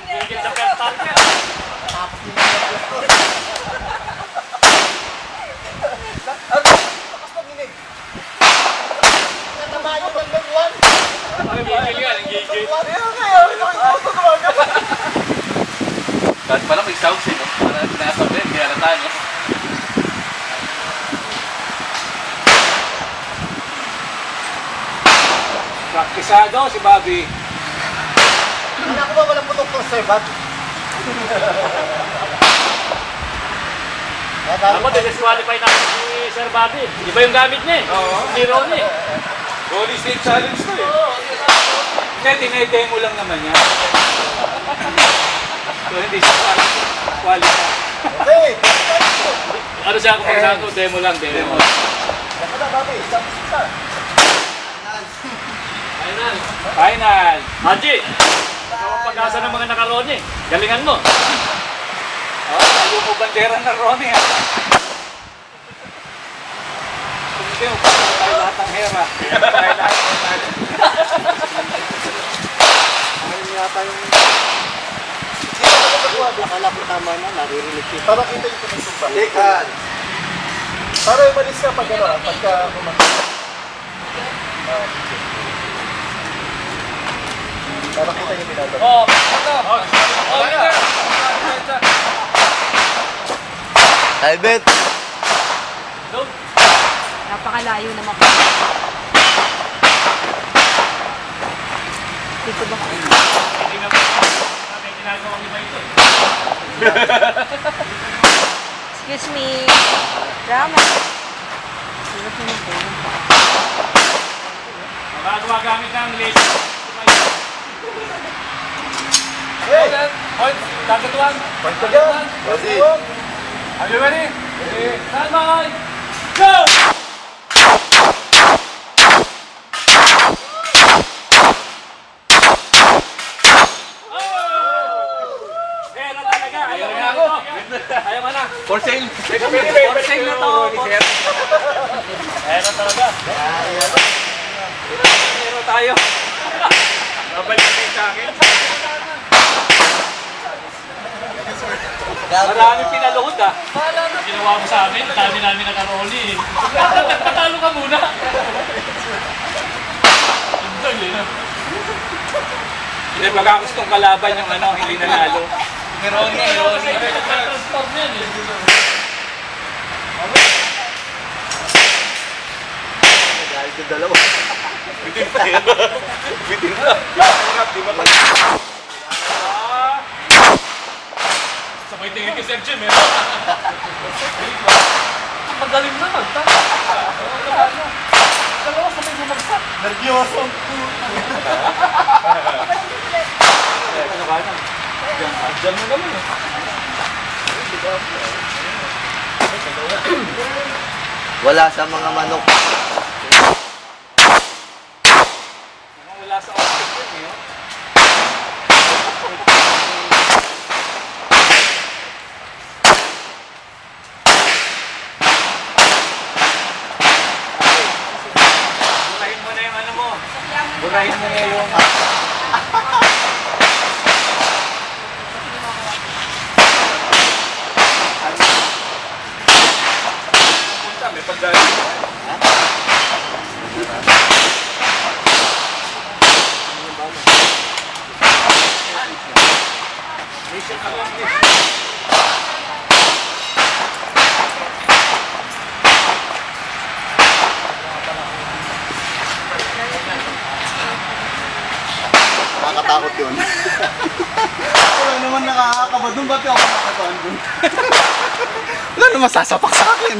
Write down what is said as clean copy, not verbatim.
Gigil sa pesta niya. Tapos nila yung tapos pag-inig. Natamayo ng gagwan. Ang gigil yan, ang gigil. Dahil pala may sounds eh, no? Parang sinasabi, kaya na tayo, no? Praktisado si Bobby. Anak ko ba walang putok ng servat? Ako, disqualify namin si Sir Bobby. Iba yung gamit niya eh. Oo. Si Ronnie. Golden State Challenge to eh. Hindi, tinay-demo lang naman yan. So hindi siya qualify. Okay, Ano siya kung saan ko? Demo lang, demo. dapat na babi, isa. Final. Final! Haji! Ikaw ang pag-asa ng mga naka-Ronnie. Galingan mo. Oh, ayaw mo bandera na Ronnie ha. Kung hindi, upasok tayo lahat ng hera. Tayo lahat ng hera. Ayun yata yung... Hindi ko nagagawa. Akala ko tama na, naririnig siya. Para kita yung tumisumpa. Lekan! Para umalis ka pag ano, pagka kumanda. Para kita yung binabalik. Oh, ano? Oh, winner! Albert! Doon. Napakalayo naman po. Dito ba kayo? Hindi na po. May ginagawang iba ito. Excuse me. Drama. Hirap naman po. Magagawa gamit ng laser. Hey! Point, kagatuan. Point ka dyan! Ready? Are you ready? Ready. Stand by. Go! Pero talaga, ayaw na ako. Ayaw mo na. For sale! For sale na to. Pero talaga. Pero tayo! Babalik kayo sa akin. Maraming pinaluhod ah! Ginawa mo sa amin, dami namin naka-rolly eh. Nagpatalo ka muna. Indol eh. Hindi, baka gustong kalaban yung ano, hindi nanalo. Ronnie. Nag-transform yan eh. Dahil yung dalawa. Bitin pa yan. Bitin pa. Hirap, di ba pa? Sabay tingin kay Sir Jim eh. Magaling naman. Dalawa sabay bumagsak. Nervyoso! Ano ka na? Diyan mo naman eh. Wala sa mga manok. Wala sa office yun eh. Burahin mo na yung ano mo. Burahin mo na yung... Punta, may pagdali. Nakakatakot yun. Wala naman nakakakaba doon. Ba't ako nakakataan doon? Wala naman sasapak sa akin.